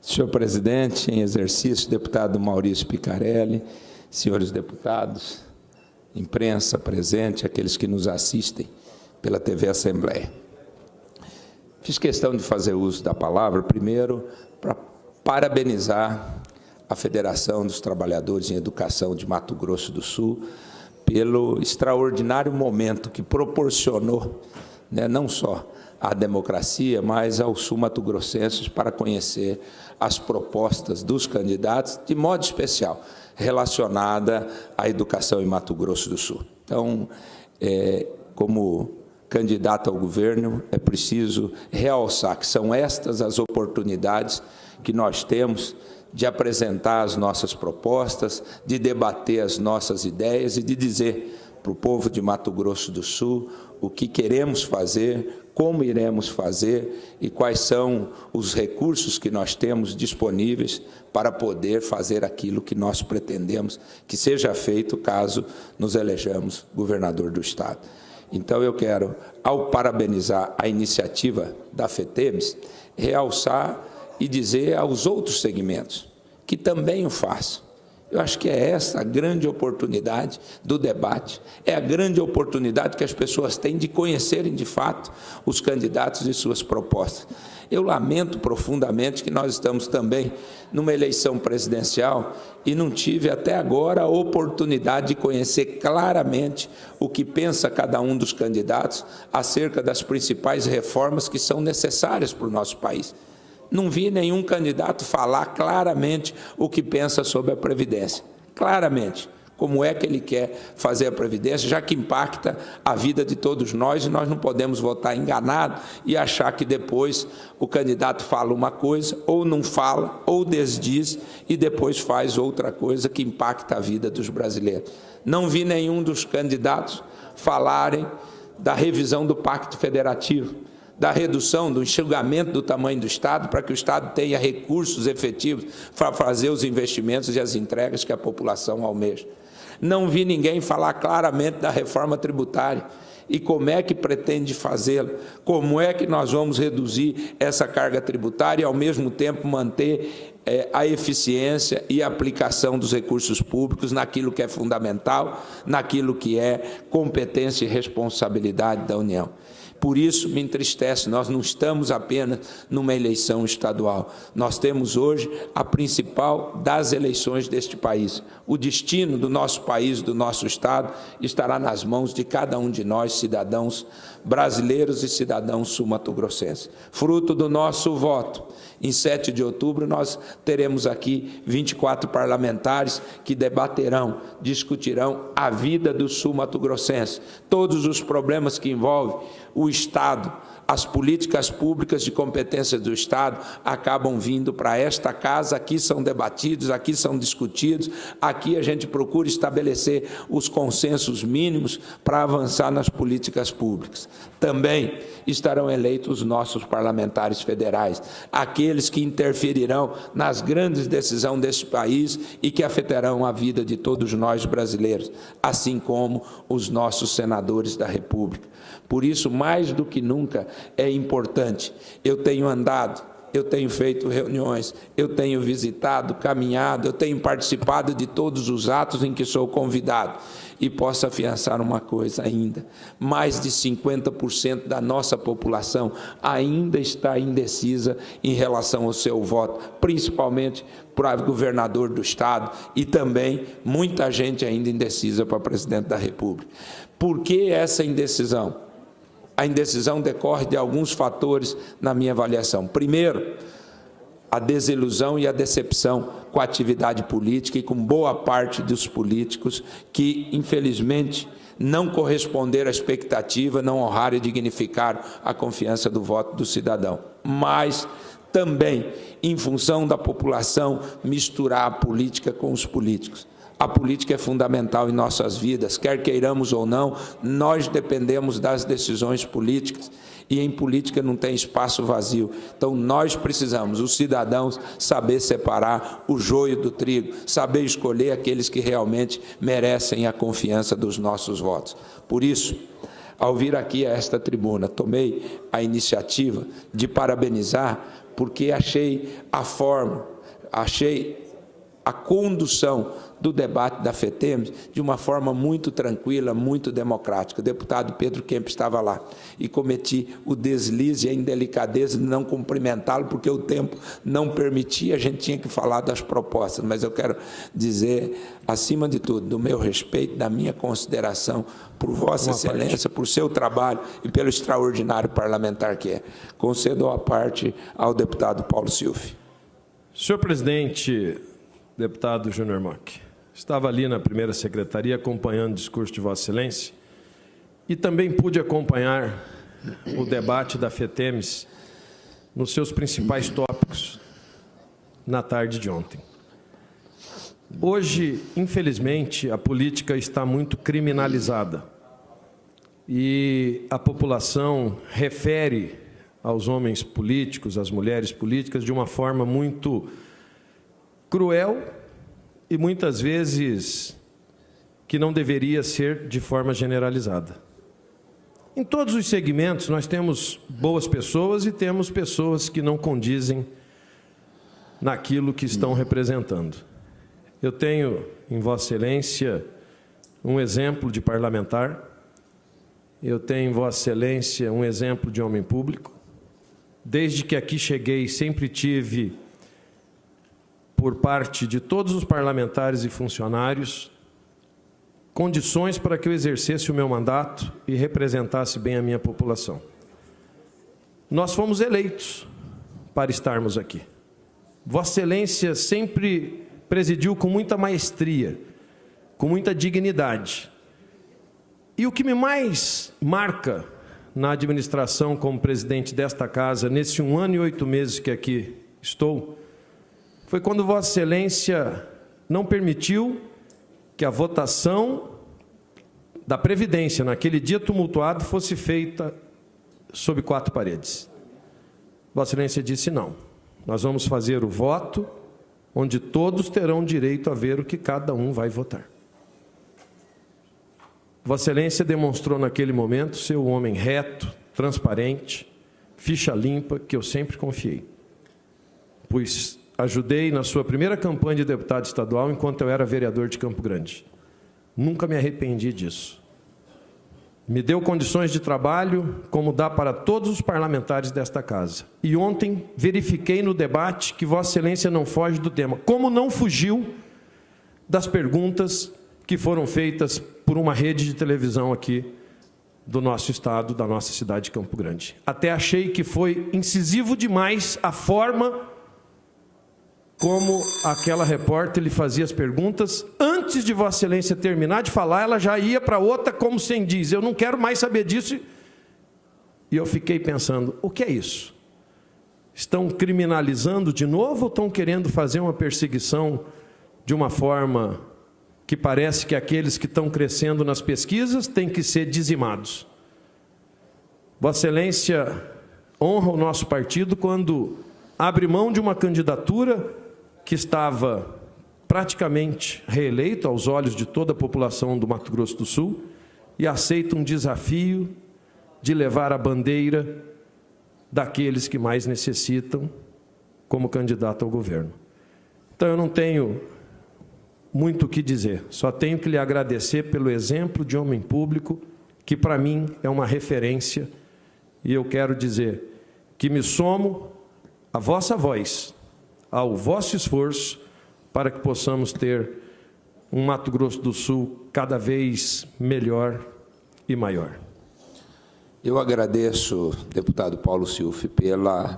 Senhor presidente, em exercício, deputado Maurício Picarelli, senhores deputados, imprensa presente, aqueles que nos assistem pela TV Assembleia. Fiz questão de fazer uso da palavra, primeiro, para parabenizar a Federação dos Trabalhadores em Educação de Mato Grosso do Sul pelo extraordinário momento que proporcionou, não só à democracia, mas aos sul-mato-grossenses para conhecer as propostas dos candidatos, de modo especial, relacionada à educação em Mato Grosso do Sul. Então, como candidato ao governo, é preciso realçar que são estas as oportunidades que nós temos de apresentar as nossas propostas, de debater as nossas ideias e de dizer para o povo de Mato Grosso do Sul o que queremos fazer, como iremos fazer e quais são os recursos que nós temos disponíveis para poder fazer aquilo que nós pretendemos que seja feito caso nos elejamos governador do Estado. Então, eu quero, ao parabenizar a iniciativa da FETEMES, realçar e dizer aos outros segmentos que também o façam. Eu acho que é essa a grande oportunidade do debate, é a grande oportunidade que as pessoas têm de conhecerem, de fato, os candidatos e suas propostas. Eu lamento profundamente que nós estamos também numa eleição presidencial e não tive até agora a oportunidade de conhecer claramente o que pensa cada um dos candidatos acerca das principais reformas que são necessárias para o nosso país. Não vi nenhum candidato falar claramente o que pensa sobre a Previdência. Claramente, como é que ele quer fazer a Previdência, já que impacta a vida de todos nós, e nós não podemos votar enganado e achar que depois o candidato fala uma coisa, ou não fala, ou desdiz, e depois faz outra coisa que impacta a vida dos brasileiros. Não vi nenhum dos candidatos falarem da revisão do Pacto Federativo, da redução, do enxugamento do tamanho do Estado, para que o Estado tenha recursos efetivos para fazer os investimentos e as entregas que a população almeja. Não vi ninguém falar claramente da reforma tributária e como é que pretende fazê-la, como é que nós vamos reduzir essa carga tributária e, ao mesmo tempo, manter a eficiência e a aplicação dos recursos públicos naquilo que é fundamental, naquilo que é competência e responsabilidade da União. Por isso, me entristece, nós não estamos apenas numa eleição estadual. Nós temos hoje a principal das eleições deste país. O destino do nosso país, do nosso Estado, estará nas mãos de cada um de nós, cidadãos brasileiros e cidadãos sul-mato-grossenses. Fruto do nosso voto, em 7 de outubro, nós teremos aqui 24 parlamentares que debaterão, discutirão a vida do sul-mato-grossense, todos os problemas que envolvem o Estado, as políticas públicas de competência do Estado acabam vindo para esta casa, aqui são debatidos, aqui são discutidos, aqui a gente procura estabelecer os consensos mínimos para avançar nas políticas públicas. Também estarão eleitos os nossos parlamentares federais, aqueles que interferirão nas grandes decisões deste país e que afetarão a vida de todos nós brasileiros, assim como os nossos senadores da República. Por isso, mais do que nunca, é importante. Eu tenho andado, eu tenho feito reuniões, eu tenho visitado, caminhado, eu tenho participado de todos os atos em que sou convidado. E posso afiançar uma coisa ainda, mais de 50% da nossa população ainda está indecisa em relação ao seu voto, principalmente para governador do Estado e também muita gente ainda indecisa para presidente da República. Por que essa indecisão? A indecisão decorre de alguns fatores na minha avaliação. Primeiro, a desilusão e a decepção com a atividade política e com boa parte dos políticos que, infelizmente, não corresponderam à expectativa, não honraram e dignificaram a confiança do voto do cidadão. Mas também, em função da população, misturar a política com os políticos. A política é fundamental em nossas vidas, quer queiramos ou não, nós dependemos das decisões políticas e em política não tem espaço vazio. Então nós precisamos, os cidadãos, saber separar o joio do trigo, saber escolher aqueles que realmente merecem a confiança dos nossos votos. Por isso, ao vir aqui a esta tribuna, tomei a iniciativa de parabenizar, porque achei a forma, achei a condução do debate da FETEMES de uma forma muito tranquila, muito democrática. O deputado Pedro Kemp estava lá e cometi o deslize e a indelicadeza de não cumprimentá-lo, porque o tempo não permitia, a gente tinha que falar das propostas, mas eu quero dizer, acima de tudo, do meu respeito, da minha consideração por Vossa Excelência, por seu trabalho e pelo extraordinário parlamentar que é. Concedo a parte ao deputado Paulo Silva. Senhor presidente, deputado Júnior Mock, estava ali na primeira secretaria acompanhando o discurso de Vossa Excelência e também pude acompanhar o debate da FETEMES nos seus principais tópicos na tarde de ontem. Hoje, infelizmente, a política está muito criminalizada e a população refere aos homens políticos, às mulheres políticas, de uma forma muito cruel e muitas vezes que não deveria ser de forma generalizada. Em todos os segmentos nós temos boas pessoas e temos pessoas que não condizem naquilo que estão representando. Eu tenho em Vossa Excelência um exemplo de parlamentar, eu tenho em Vossa Excelência um exemplo de homem público. Desde que aqui cheguei, sempre tive, por parte de todos os parlamentares e funcionários, condições para que eu exercesse o meu mandato e representasse bem a minha população. Nós fomos eleitos para estarmos aqui. Vossa Excelência sempre presidiu com muita maestria, com muita dignidade. E o que me mais marca na administração como presidente desta casa, nesse 1 ano e 8 meses que aqui estou, foi quando Vossa Excelência não permitiu que a votação da Previdência, naquele dia tumultuado, fosse feita sob 4 paredes. Vossa Excelência disse não, nós vamos fazer o voto onde todos terão direito a ver o que cada um vai votar. Vossa Excelência demonstrou naquele momento ser um homem reto, transparente, ficha limpa, que eu sempre confiei. Pois ajudei na sua primeira campanha de deputado estadual enquanto eu era vereador de Campo Grande. Nunca me arrependi disso. Me deu condições de trabalho, como dá para todos os parlamentares desta casa. E ontem verifiquei no debate que Vossa Excelência não foge do tema. Como não fugiu das perguntas que foram feitas por uma rede de televisão aqui do nosso estado, da nossa cidade de Campo Grande. Até achei que foi incisivo demais a forma como aquela repórter lhe fazia as perguntas. Antes de Vossa Excelência terminar de falar, ela já ia para outra como sem diz, eu não quero mais saber disso. E eu fiquei pensando, o que é isso? Estão criminalizando de novo ou estão querendo fazer uma perseguição de uma forma que parece que aqueles que estão crescendo nas pesquisas têm que ser dizimados? Vossa Excelência honra o nosso partido quando abre mão de uma candidatura que estava praticamente reeleito aos olhos de toda a população do Mato Grosso do Sul e aceita um desafio de levar a bandeira daqueles que mais necessitam como candidato ao governo. Então eu não tenho muito o que dizer, só tenho que lhe agradecer pelo exemplo de homem público, que para mim é uma referência, e eu quero dizer que me somo à vossa voz, ao vosso esforço, para que possamos ter um Mato Grosso do Sul cada vez melhor e maior. Eu agradeço, deputado Paulo Silva,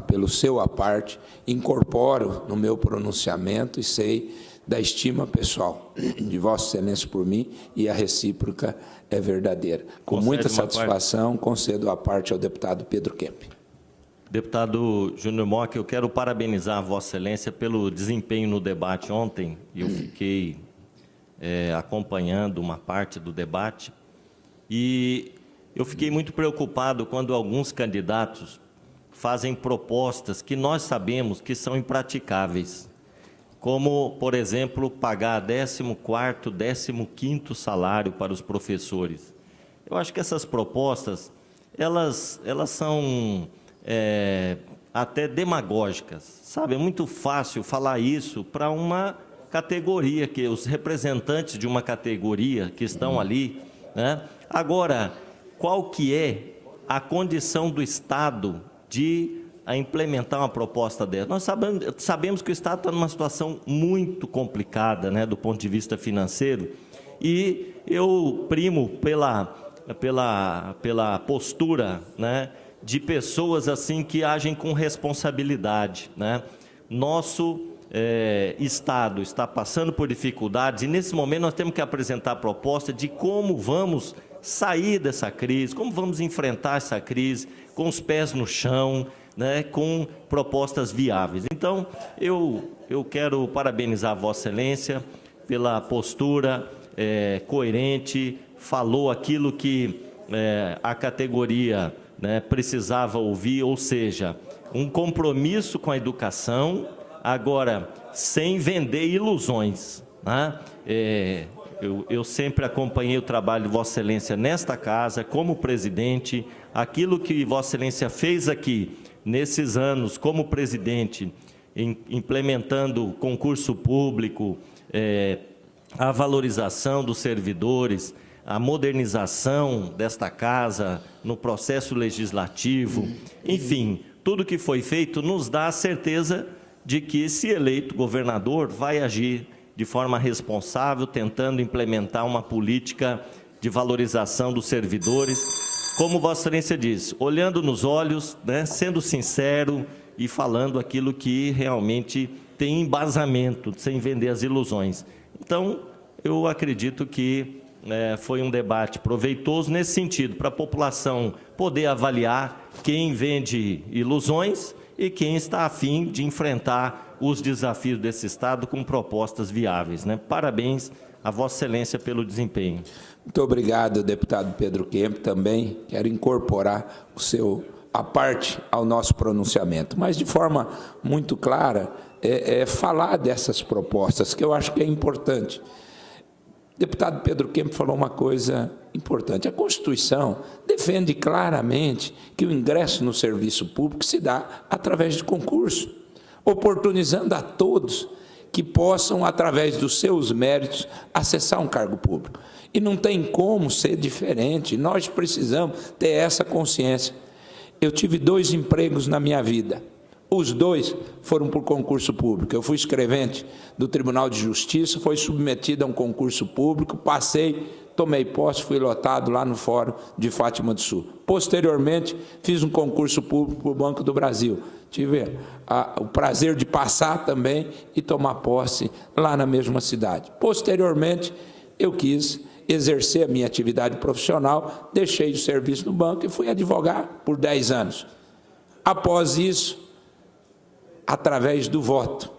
pelo seu aparte, incorporo no meu pronunciamento e sei da estima pessoal de Vossa Excelência por mim, e a recíproca é verdadeira. Com muita satisfação, concedo a parte ao deputado Pedro Kemp. Deputado Júnior Mock, eu quero parabenizar Vossa Excelência pelo desempenho no debate ontem. Eu fiquei acompanhando uma parte do debate e eu fiquei muito preocupado quando alguns candidatos fazem propostas que nós sabemos que são impraticáveis, como, por exemplo, pagar 14º, 15º salário para os professores. Eu acho que essas propostas, elas são até demagógicas, sabe? É muito fácil falar isso para uma categoria, que os representantes de uma categoria que estão ali, né? Agora, qual que é a condição do Estado de implementar uma proposta dessa? Nós sabemos que o Estado está numa situação muito complicada, né, do ponto de vista financeiro, e eu primo pela postura, né, de pessoas assim que agem com responsabilidade, né? Nosso Estado está passando por dificuldades e, nesse momento, nós temos que apresentar a proposta de como vamos sair dessa crise, como vamos enfrentar essa crise com os pés no chão, né, com propostas viáveis. Então, eu quero parabenizar Vossa Excelência pela postura coerente, falou aquilo que a categoria, né, precisava ouvir, ou seja, um compromisso com a educação, agora, sem vender ilusões, né? Eu sempre acompanhei o trabalho de Vossa Excelência nesta casa, como presidente, aquilo que Vossa Excelência fez aqui, nesses anos, como presidente, implementando concurso público, a valorização dos servidores, a modernização desta casa no processo legislativo, enfim, tudo que foi feito nos dá a certeza de que, se eleito governador, vai agir de forma responsável, tentando implementar uma política de valorização dos servidores, como Vossa Excelência diz, olhando nos olhos, né, sendo sincero e falando aquilo que realmente tem embasamento, sem vender as ilusões. Então, eu acredito que foi um debate proveitoso nesse sentido, para a população poder avaliar quem vende ilusões e quem está a fim de enfrentar os desafios desse Estado com propostas viáveis, né? Parabéns a Vossa Excelência pelo desempenho. Muito obrigado, deputado Pedro Kemp. Também quero incorporar a parte ao nosso pronunciamento, mas de forma muito clara, falar dessas propostas, que eu acho que é importante. O deputado Pedro Kemp falou uma coisa importante. A Constituição defende claramente que o ingresso no serviço público se dá através de concurso, oportunizando a todos que possam, através dos seus méritos, acessar um cargo público. E não tem como ser diferente, nós precisamos ter essa consciência. Eu tive 2 empregos na minha vida. Os 2 foram por concurso público. Eu fui escrevente do Tribunal de Justiça, fui submetido a um concurso público, passei, tomei posse, fui lotado lá no Fórum de Fátima do Sul. Posteriormente, fiz um concurso público para o Banco do Brasil. Tive o prazer de passar também e tomar posse lá na mesma cidade. Posteriormente, eu quis exercer a minha atividade profissional, deixei o serviço no banco e fui advogar por 10 anos. Após isso, através do voto,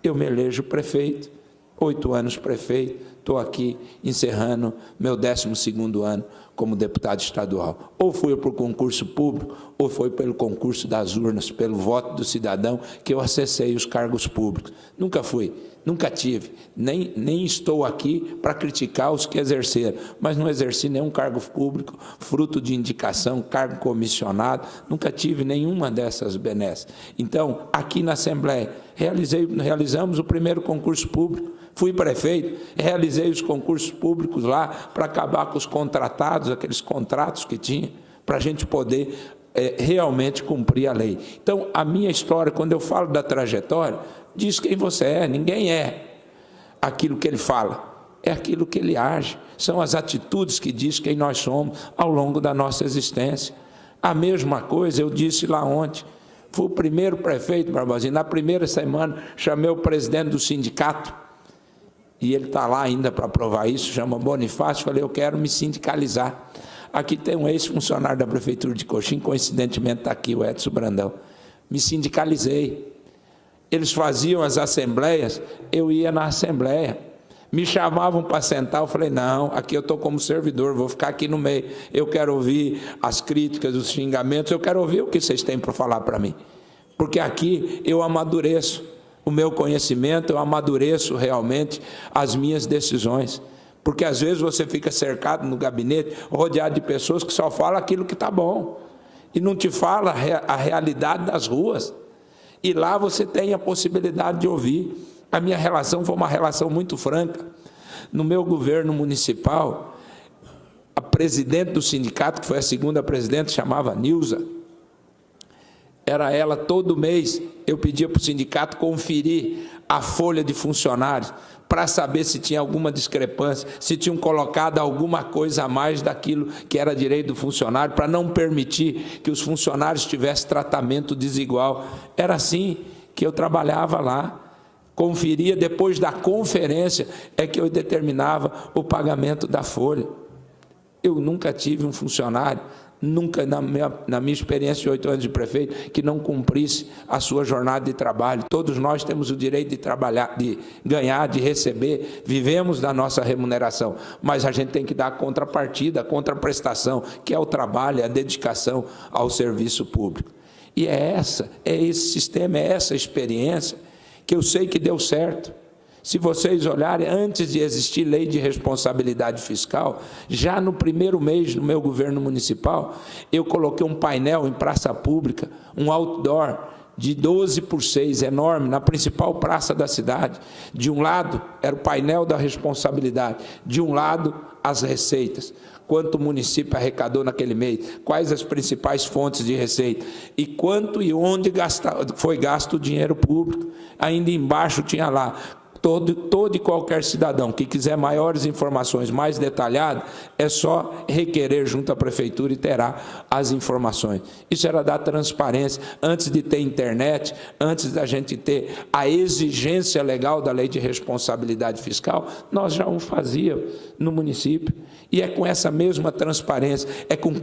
eu me elejo prefeito, 8 anos prefeito, estou aqui encerrando meu 12º ano como deputado estadual. Ou foi por concurso público, ou foi pelo concurso das urnas, pelo voto do cidadão, que eu acessei os cargos públicos. Nunca fui, nunca tive, nem estou aqui para criticar os que exerceram, mas não exerci nenhum cargo público, fruto de indicação, cargo comissionado, nunca tive nenhuma dessas benesses. Então, aqui na Assembleia, realizamos o primeiro concurso público, fui prefeito, realizei os concursos públicos lá para acabar com os contratados, aqueles contratos que tinha, para a gente poder realmente cumprir a lei. Então, a minha história, quando eu falo da trajetória, diz quem você é, ninguém é aquilo que ele fala, é aquilo que ele age, são as atitudes que diz quem nós somos ao longo da nossa existência. A mesma coisa eu disse lá ontem, fui o primeiro prefeito, Barbosinha, na primeira semana chamei o presidente do sindicato, e ele está lá ainda para provar isso, chama Bonifácio, falei, eu quero me sindicalizar. Aqui tem um ex-funcionário da Prefeitura de Coxim, coincidentemente está aqui o Edson Brandão. Me sindicalizei. Eles faziam as assembleias, eu ia na assembleia. Me chamavam para sentar, eu falei, não, aqui eu estou como servidor, vou ficar aqui no meio. Eu quero ouvir as críticas, os xingamentos, eu quero ouvir o que vocês têm para falar para mim. Porque aqui eu amadureço o meu conhecimento, eu amadureço realmente as minhas decisões. Porque às vezes você fica cercado no gabinete, rodeado de pessoas que só falam aquilo que está bom e não te fala a realidade das ruas. E lá você tem a possibilidade de ouvir. A minha relação foi uma relação muito franca. No meu governo municipal, a presidente do sindicato, que foi a segunda presidente, chamava Nilza. Era ela, todo mês, eu pedia para o sindicato conferir a folha de funcionários, para saber se tinha alguma discrepância, se tinham colocado alguma coisa a mais daquilo que era direito do funcionário, para não permitir que os funcionários tivessem tratamento desigual. Era assim que eu trabalhava lá. Conferia, depois da conferência, é que eu determinava o pagamento da folha. Eu nunca tive um funcionário, nunca na minha experiência de 8 anos de prefeito, que não cumprisse a sua jornada de trabalho. Todos nós temos o direito de trabalhar, de ganhar, de receber, vivemos da nossa remuneração, mas a gente tem que dar a contrapartida, a contraprestação, que é o trabalho, a dedicação ao serviço público. E é esse sistema, é essa experiência que eu sei que deu certo. Se vocês olharem, antes de existir lei de responsabilidade fiscal, já no primeiro mês do meu governo municipal, eu coloquei um painel em praça pública, um outdoor de 12x6, enorme, na principal praça da cidade. De um lado, era o painel da responsabilidade, de um lado, as receitas. Quanto o município arrecadou naquele mês, quais as principais fontes de receita, e quanto e onde foi gasto o dinheiro público. Ainda embaixo tinha lá, todo e qualquer cidadão que quiser maiores informações, mais detalhadas, é só requerer junto à prefeitura e terá as informações. Isso era dar transparência. Antes de ter internet, antes da gente ter a exigência legal da lei de responsabilidade fiscal, nós já o fazíamos no município. E é com essa mesma transparência, é com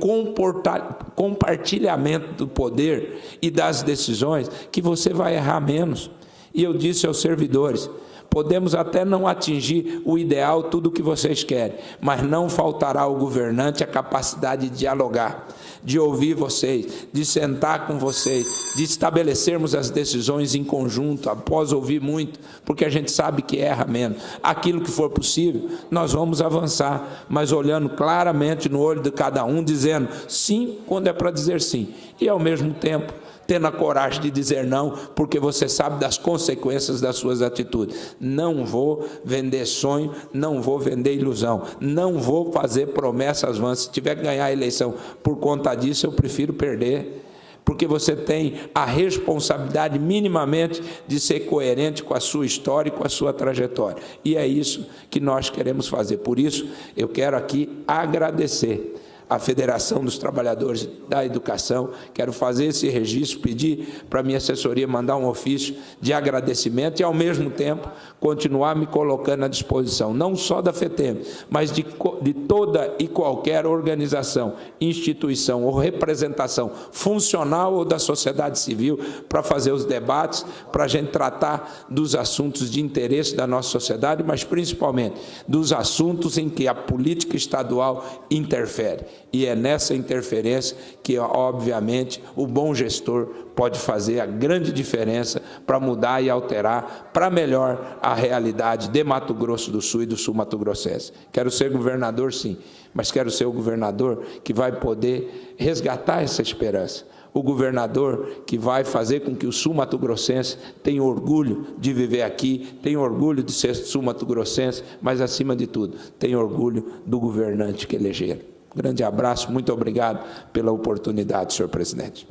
compartilhamento do poder e das decisões que você vai errar menos. E eu disse aos servidores, podemos até não atingir o ideal, tudo o que vocês querem, mas não faltará ao governante a capacidade de dialogar, de ouvir vocês, de sentar com vocês, de estabelecermos as decisões em conjunto, após ouvir muito, porque a gente sabe que erra menos. Aquilo que for possível, nós vamos avançar, mas olhando claramente no olho de cada um, dizendo sim quando é para dizer sim, e ao mesmo tempo tendo a coragem de dizer não, porque você sabe das consequências das suas atitudes. Não vou vender sonho, não vou vender ilusão, não vou fazer promessas vãs. Se tiver que ganhar a eleição por conta disso, eu prefiro perder, porque você tem a responsabilidade minimamente de ser coerente com a sua história e com a sua trajetória. E é isso que nós queremos fazer. Por isso, eu quero aqui agradecer a Federação dos Trabalhadores da Educação, quero fazer esse registro, pedir para a minha assessoria mandar um ofício de agradecimento e, ao mesmo tempo, continuar me colocando à disposição, não só da FETEM, mas de toda e qualquer organização, instituição ou representação funcional ou da sociedade civil para fazer os debates, para a gente tratar dos assuntos de interesse da nossa sociedade, mas principalmente dos assuntos em que a política estadual interfere. E é nessa interferência que, obviamente, o bom gestor pode fazer a grande diferença para mudar e alterar para melhor a realidade de Mato Grosso do Sul e do Sul Mato Grossense. Quero ser governador, sim, mas quero ser o governador que vai poder resgatar essa esperança. O governador que vai fazer com que o Sul Mato Grossense tenha orgulho de viver aqui, tenha orgulho de ser Sul Mato Grossense, mas, acima de tudo, tenha orgulho do governante que elegeram. Grande abraço, muito obrigado pela oportunidade, senhor presidente.